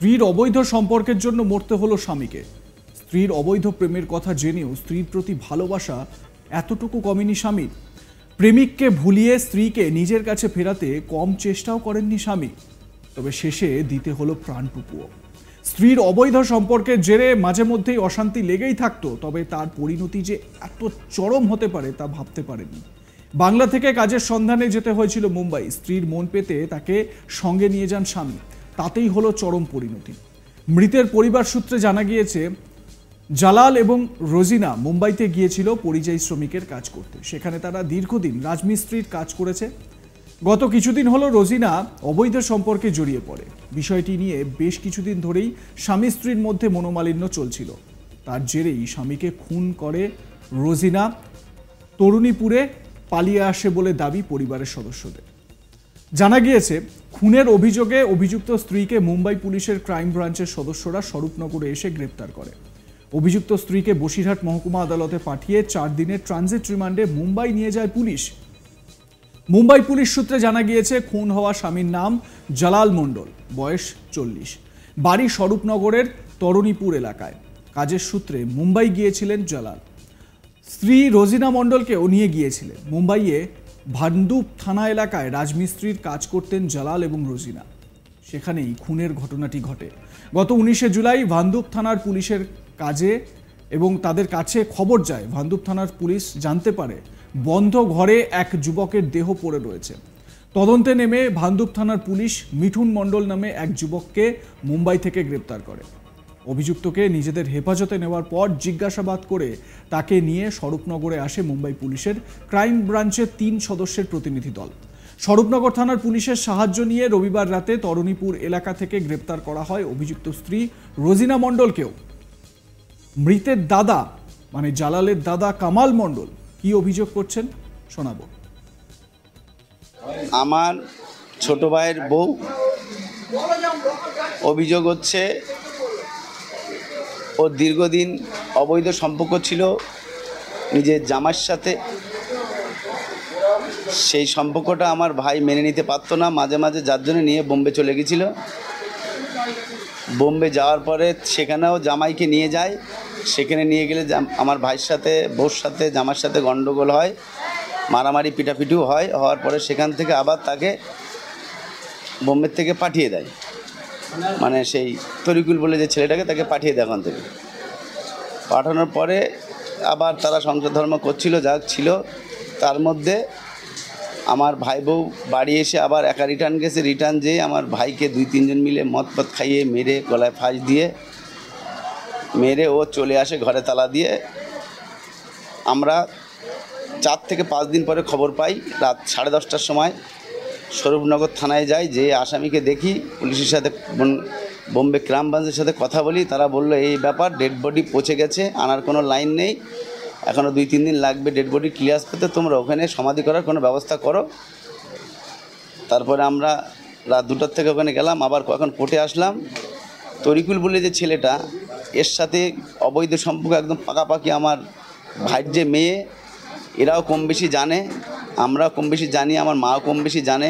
স্ত্রীর অবৈধ সম্পর্কের জন্য মরতে হলো স্বামীকে। স্ত্রীর অবৈধ প্রেমের কথা জেনেও স্ত্রীর প্রতি ভালোবাসা এতটুকু কমেনি স্বামীর। প্রেমিককে ভুলিয়ে স্ত্রীকে নিজের কাছে ফেরাতে কম চেষ্টাও করেননি স্বামী, তবে শেষে দিতে হলো প্রাণটুকুও। স্ত্রীর অবৈধ সম্পর্কের জেরে মাঝে মধ্যেই অশান্তি লেগেই থাকতো, তবে তার পরিণতি যে এত চরম হতে পারে তা ভাবতে পারেনি। বাংলা থেকে কাজের সন্ধানে যেতে হয়েছিল মুম্বাই। স্ত্রীর মন পেতে তাকে সঙ্গে নিয়ে যান স্বামী, তাতেই হলো চরম পরিণতি। মৃতের পরিবার সূত্রে জানা গিয়েছে, জালাল এবং রোজিনা মুম্বাইতে গিয়েছিল পরিযায়ী শ্রমিকের কাজ করতে। সেখানে তারা দীর্ঘদিন রাজমিস্ত্রির কাজ করেছে। গত কিছুদিন হলো রোজিনা অবৈধ সম্পর্কে জড়িয়ে পড়ে। বিষয়টি নিয়ে বেশ কিছুদিন ধরেই স্বামী স্ত্রীর মধ্যে মনোমালিন্য চলছিল। তার জেরেই স্বামীকে খুন করে রোজিনা। তরুণীপুরে পালিয়ে আসে বলে দাবি পরিবারের সদস্যদের। জানা গিয়েছে, খুনের অভিযোগে অভিযুক্ত স্ত্রীকে মুম্বাই পুলিশের ক্রাইম ব্রাঞ্চের সদস্যরা স্বরূপনগরে এসে গ্রেপ্তার করে। অভিযুক্ত স্ত্রীকে বসিরহাট মহকুমা আদালতে পাঠিয়ে 4 দিনের ট্রানজিট রিমান্ডে মুম্বাই নিয়ে যায় পুলিশ। মুম্বাই পুলিশ সূত্রে জানা গিয়েছে, খুন হওয়া স্বামীর নাম জালাল মণ্ডল, বয়স 40, বাড়ি স্বরূপনগরের তরুণীপুর এলাকায়। কাজের সূত্রে মুম্বাই গিয়েছিলেন জালাল। স্ত্রী রোজিনা মণ্ডলকেও নিয়ে গিয়েছিলেন। মুম্বাইয়ে ভান্দুপ থানা এলাকায় রাজমিস্ত্রির কাজ করতেন জালাল এবং রোজিনা। সেখানেই খুনের ঘটনাটি ঘটে। গত 19শে জুলাই ভান্দুপ থানার পুলিশের কাজে এবং তাদের কাছে খবর যায়। ভান্দুপ থানার পুলিশ জানতে পারে বন্ধ ঘরে এক যুবকের দেহ পড়ে রয়েছে। তদন্তে নেমে ভান্দুপ থানার পুলিশ মিঠুন মণ্ডল নামে এক যুবককে মুম্বাই থেকে গ্রেপ্তার করে। অভিযুক্তকে নিজেদের হেফাজতে নেওয়ার পর জিজ্ঞাসাবাদ করে তাকে নিয়ে স্বরূপনগরে আসে মুম্বাই পুলিশের ক্রাইম ব্রাঞ্চের 3 সদস্যের প্রতিনিধি দল। স্বরূপনগর থানার পুলিশের সাহায্য নিয়ে রবিবার রাতে তরুণীপুর এলাকা থেকে গ্রেপ্তার করা হয় অভিযুক্ত স্ত্রী রোজিনা মণ্ডলকেও। মৃতের দাদা মানে জালালের দাদা কামাল মণ্ডল কি অভিযোগ করছেন শোনাবো। আমার ছোট ভাইয়ের বউ অভিযোগ হচ্ছে, ওর দীর্ঘদিন অবৈধ সম্পর্ক ছিল নিজের জামাইয়ের সাথে। সেই সম্পর্কটা আমার ভাই মেনে নিতে পারতো না। মাঝে মাঝে যার জন্য নিয়ে বোম্বে চলে গেছিল। বোম্বে যাওয়ার পরে সেখানেও জামাইকে নিয়ে যায়। সেখানে নিয়ে গেলে আমার ভাইয়ের সাথে, বউর সাথে, জামার সাথে গণ্ডগোল হয়, মারামারি পিটাপিটিও হয়। হওয়ার পরে সেখান থেকে আবার তাকে বোম্বের থেকে পাঠিয়ে দেয়, মানে সেই তরিকুল বলে যে ছেলেটাকে, তাকে পাঠিয়ে দেয় ওখান থেকে। পাঠানোর পরে আবার তারা সংসার ধর্ম করছিল, যা ছিল। তার মধ্যে আমার ভাই বউ বাড়ি এসে আবার একা রিটার্ন গেছে। রিটার্ন যেয়ে আমার ভাইকে 2-3 জন মিলে মদ খাইয়ে মেরে, গলায় ফাঁস দিয়ে মেরে ও চলে আসে ঘরে তালা দিয়ে। আমরা 4 থেকে 5 দিন পরে খবর পাই। রাত 10:30টার সময় স্বরূপনগর থানায় যাই, যে আসামিকে দেখি। পুলিশের সাথে, বোম্বে ক্রাইম ব্রাঞ্চের সাথে কথা বলি। তারা বলল এই ব্যাপার, ডেড বডি পৌঁছে গেছে, আনার কোনো লাইন নেই, এখনও 2-3 দিন লাগবে ডেড বডি ক্লিয়ার করতে, তোমরা ওখানে সমাধি করার কোনো ব্যবস্থা করো। তারপরে আমরা রাত 2টার থেকে ওখানে গেলাম, আবার এখন কোর্টে আসলাম। তরিকুল বলে যে ছেলেটা, এর সাথে অবৈধ সম্পর্ক একদম পাকাপাকি। আমার ভাইয়ের যে মেয়ে, এরাও কম বেশি জানে, আমরাও কম বেশি জানি, আমার মাও কম বেশি জানে।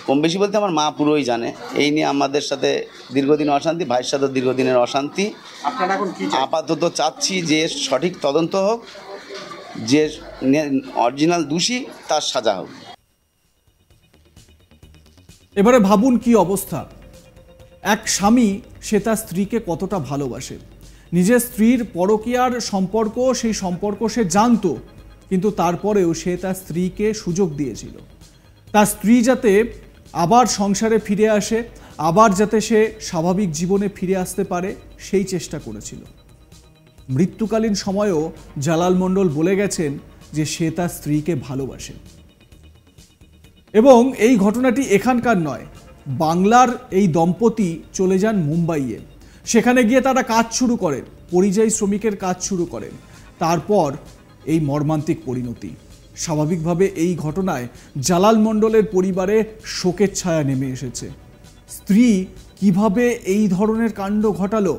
কম বেশি বলতে আমার মা পুরোই জানে। এই নিয়ে আমাদের সাথে দীর্ঘদিন অশান্তি, ভাইয়ের সাথে দীর্ঘদিনের অশান্তি। আপনারা এখন কি আপাতত চাচ্ছি যে সঠিক তদন্ত হোক, যে অরিজিনাল দোষী তার সাজা হোক। এবারে ভাবুন কি অবস্থা। এক স্বামী, সে তার স্ত্রীকে কতটা ভালোবাসে। নিজের স্ত্রীর পরকীয়ার সম্পর্ক, সেই সম্পর্ক সে জানতো, কিন্তু তারপরেও সে তার স্ত্রীকে সুযোগ দিয়েছিল। তার স্ত্রী যাতে আবার সংসারে ফিরে আসে, আবার যাতে সে স্বাভাবিক জীবনে ফিরে আসতে পারে, সেই চেষ্টা করেছিল। মৃত্যুকালীন সময়েও জালাল মণ্ডল বলে গেছেন যে সে তার স্ত্রীকে ভালোবাসে। এবং এই ঘটনাটি এখানকার নয়, বাংলার এই দম্পতি চলে যান মুম্বাইয়ে। সেখানে গিয়ে তারা কাজ শুরু করেন, পরিযায়ী শ্রমিকের কাজ শুরু করেন। তারপর এই মর্মান্তিক পরিণতি। স্বাভাবিকভাবে এই ঘটনায় জালাল মণ্ডলের পরিবারে শোকের ছায়া নেমে এসেছে। স্ত্রী কিভাবে এই ধরনের কাণ্ড ঘটালো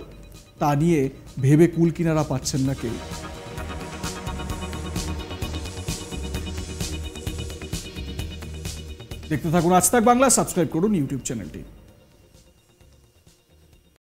তা নিয়ে ভেবে কুল কিনারা পাচ্ছেন না কেউ। দেখতে থাকুন আজ তাক বাংলা, সাবস্ক্রাইব করুন ইউটিউব চ্যানেলটি।